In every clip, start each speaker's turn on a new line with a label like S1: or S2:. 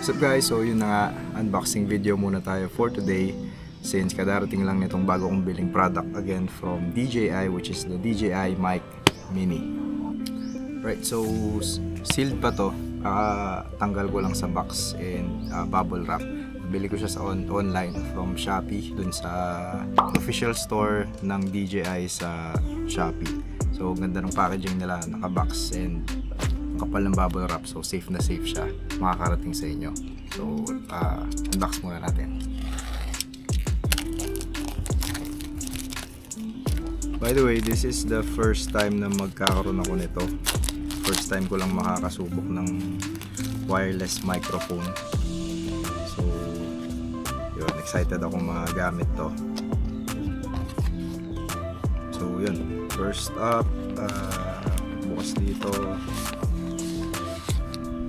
S1: What's up guys? So yun na nga, unboxing video muna tayo for today since kadarating lang nitong bago kong biling product again from DJI, which is the DJI Mic Mini. Right, so sealed pa to, tanggal ko lang sa box and bubble wrap. Bili ko siya sa online from Shopee, dun sa official store ng DJI sa Shopee. So ganda ng packaging nila, naka-box and kapal ng bubble wrap, so safe na safe siya, makakarating sa inyo. So unbox muna natin. By the way, this is the first time na magkakaroon ako nito. First time ko lang makakasubok ng wireless microphone. So yun, excited ako magamit to. So yun, first up, bukas dito.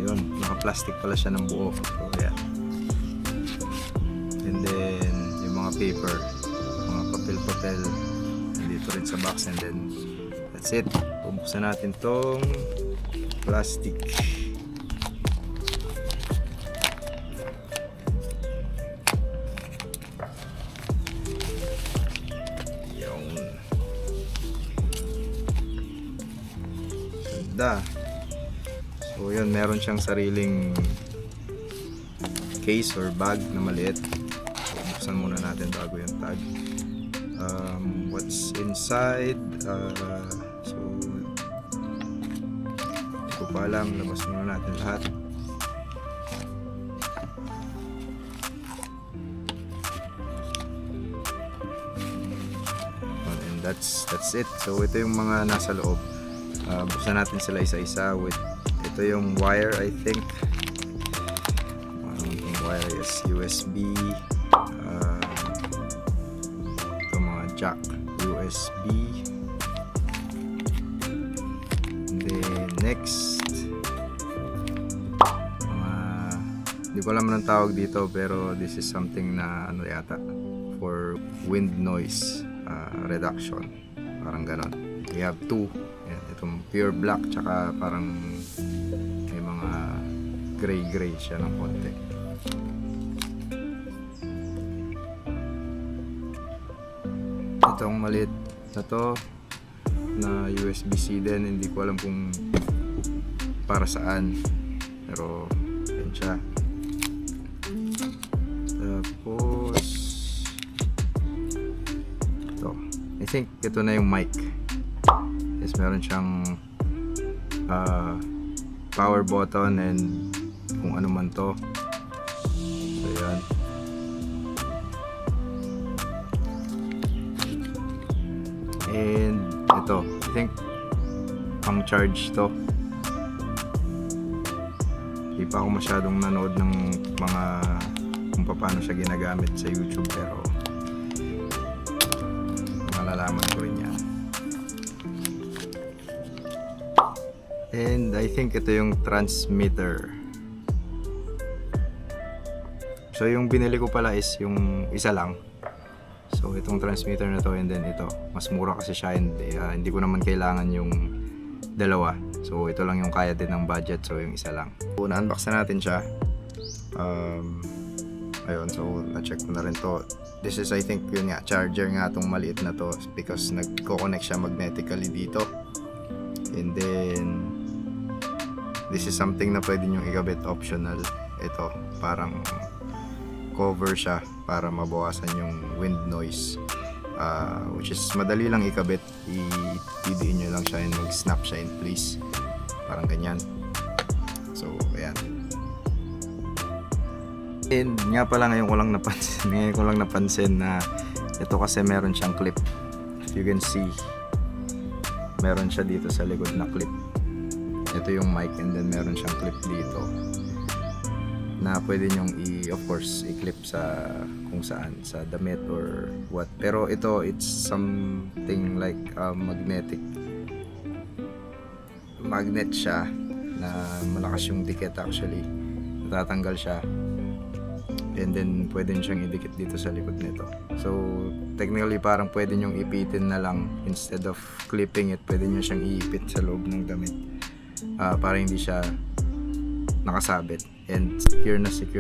S1: Yun, naka-plastic pala siya ng buo. So yeah. And then yung mga paper, mga papel-papel dito rin sa box, and then that's it. Bubuksan natin tong plastic. Yun. Ganda. So yun, meron siyang sariling case or bag na maliit. So buksan muna natin bago yung tag. What's inside? So hindi ko pa alam. Labas muna natin lahat. And that's it. So ito yung mga nasa loob. Buksan natin sila isa-isa with ito yung wire, I think. Yung wire is USB. Ito mga jack USB. And then next, hindi ko alam anong tawag dito, pero this is something na ano yata for wind noise reduction, parang ganon. We have two. Itong pure black, tsaka parang may mga gray siya ng konti. Itong maliit na to na USB-C din, hindi ko alam kung para saan, pero yan siya. Tapos ito, I think ito na yung mic. Yes, meron siyang power button and kung ano man to. So yan. And ito, I think pang charge to. Hindi pa ako masyadong nanood ng mga kung paano siya ginagamit sa YouTube, pero malalaman ko rin yan. And I think ito yung transmitter. So yung binili ko pala is yung isa lang. So itong transmitter na to, and then ito, mas mura kasi siya, and hindi ko naman kailangan yung dalawa. So ito lang yung kaya din ng budget, so yung isa lang. So na-unbox na natin siya. Ayun, so na-check ko na rin to. This is, I think, yun nga, charger nga tong maliit na to, because nagko-connect siya magnetically dito. And then this is something na pwede nyo ikabit optional. Ito, parang cover siya para mabawasan yung wind noise, which is madali lang ikabit. I-PDin nyo lang siya and mag-snap siya in place, parang ganyan. So ayan. And nga pala, ngayon ko lang napansin na ito kasi meron siyang clip. If you can see, meron siya dito sa likod na clip. Ito yung mic, and then meron siyang clip dito na pwede nyong of course i-clip sa kung saan, sa damit or what. Pero ito, it's something like magnet siya na malakas yung dikit actually. Natatanggal siya, and then pwede nyo siyang idikit dito sa likod nito. So technically parang pwede nyong ipitin na lang instead of clipping it. Pwede nyo siyang iipit sa loob ng damit para hindi siya nakasabit. and secure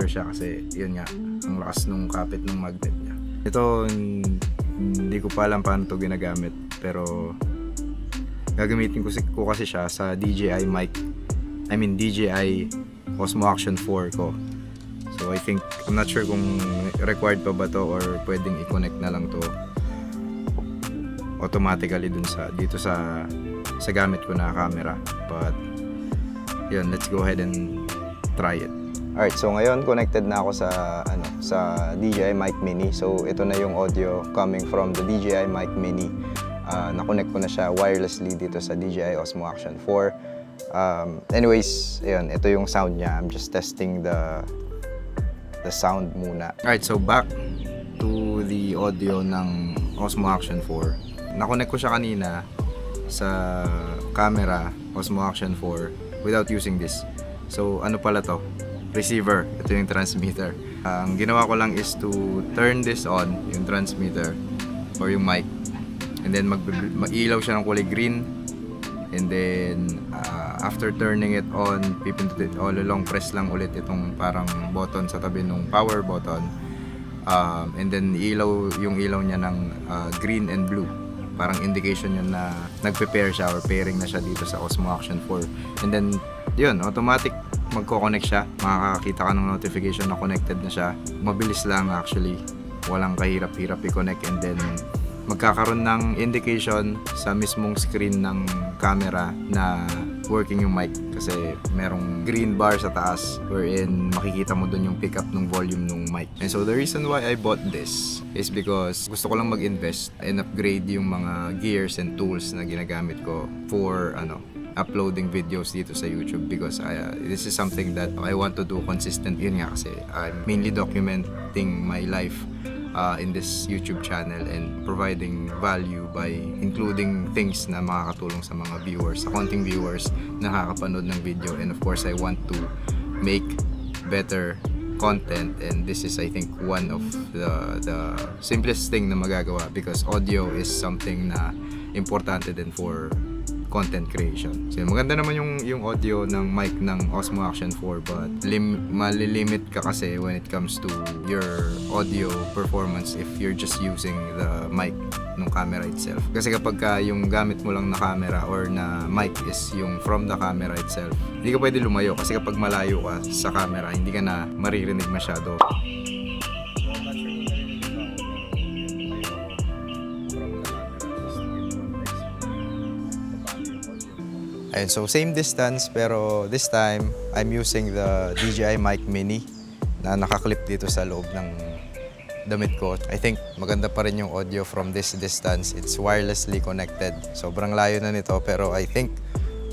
S1: siya kasi yun nga, ang lakas nung kapit ng magnet niya. Ito, hindi ko pa alam paano to ginagamit, pero gagamitin ko kasi siya sa DJI mic. I mean DJI Osmo Action 4 ko. So I think, I'm not sure kung required pa ba to or pwedeng i-connect na lang to automatically dun dito sa gamit ko na camera. But yun, let's go ahead and try it. Alright, so ngayon connected na ako sa DJI Mic Mini. So ito na yung audio coming from the DJI Mic Mini. Na-connect ko na siya wirelessly dito sa DJI Osmo Action 4. Anyways, ayun, ito yung sound niya. I'm just testing the sound muna. Alright, so back to the audio ng Osmo Action 4. Na-connect ko siya kanina sa camera Osmo Action 4 without using this. So ano pala to? Receiver. Ito yung transmitter. Ang ginawa ko lang is to turn this on, yung transmitter or yung mic, and then mag-ilaw siya ng kulay green, and then after turning it on, pipindot it all along, press lang ulit itong parang button sa tabi ng power button, and then yung ilaw niya ng green and blue. Parang indication yun na nagpe-pair siya or pairing na siya dito sa Osmo Action 4. And then yun, automatic magko-connect siya. Makakakita ka ng notification na connected na siya. Mabilis lang actually. Walang kahirap-hirap i-connect, and then magkakaroon ng indication sa mismong screen ng camera na working yung mic, kasi merong green bar sa taas wherein makikita mo dun yung pickup ng volume ng mic. And so the reason why I bought this is because gusto ko lang mag-invest and upgrade yung mga gears and tools na ginagamit ko for uploading videos dito sa YouTube, because this is something that I want to do consistent. Yun nga, kasi I'm mainly documenting my life in this YouTube channel and providing value by including things na makakatulong sa mga viewers, sa konting viewers na nakakapanood ng video. And of course, I want to make better content, and this is, I think, one of the simplest thing na magagawa, because audio is something na importante din for content creation. So maganda naman yung audio ng mic ng Osmo Action 4, but malilimit ka kasi when it comes to your audio performance if you're just using the mic ng camera itself. Kasi kapag yung gamit mo lang na camera or na mic is yung from the camera itself, hindi ka pwede lumayo, kasi kapag malayo ka sa camera, hindi ka na maririnig masyado. And so same distance, pero this time I'm using the DJI Mic Mini na nakaklip dito sa loob ng damit ko. I think maganda pa rin yung audio from this distance. It's wirelessly connected. Sobrang layo na nito, pero I think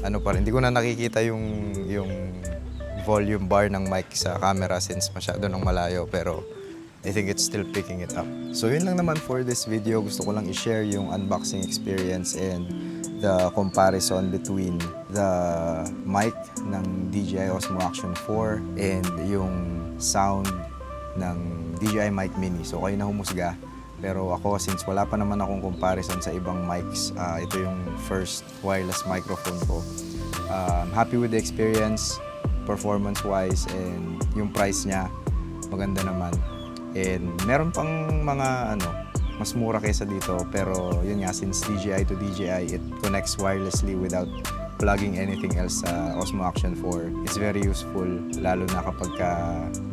S1: pa rin, hindi ko na nakikita yung volume bar ng mic sa camera since masyado nang malayo, pero I think it's still picking it up. So yun lang naman for this video. Gusto ko lang i-share yung unboxing experience and the comparison between the mic ng DJI Osmo Action 4 and yung sound ng DJI Mic Mini. So kayo na humusga. Pero ako, since wala pa naman akong comparison sa ibang mics, ito yung first wireless microphone ko. Happy with the experience, performance-wise, and yung price niya, maganda naman. And meron pang mga mas mura kaysa dito, pero yun nga, since DJI to DJI, it connects wirelessly without plugging anything else sa Osmo Action 4. It's very useful, lalo na kapag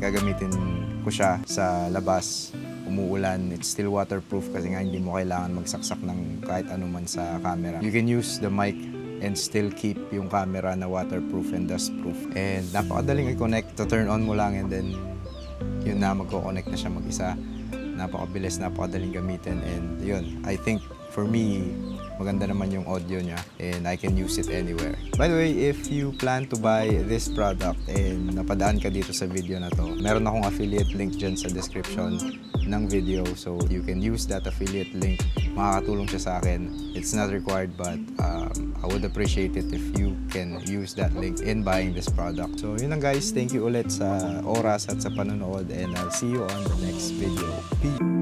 S1: gagamitin ko siya sa labas, umuulan. It's still waterproof kasi nga hindi mo kailangan magsaksak ng kahit ano man sa camera. You can use the mic and still keep yung camera na waterproof and dustproof. And napakadaling i-connect, to turn on mo lang, and then yun na, magko-connect na siya mag-isa. Napakabilis, napakadaling gamitin, and yun, I think for me, maganda naman yung audio niya and I can use it anywhere. By the way, if you plan to buy this product and napadaan ka dito sa video na to, meron akong affiliate link dyan sa description ng video, so you can use that affiliate link. Makakatulong siya sa akin. It's not required, but I would appreciate it if you can use that link in buying this product. So yun lang guys, thank you ulit sa oras at sa panonood, and I'll see you on the next video. Peace!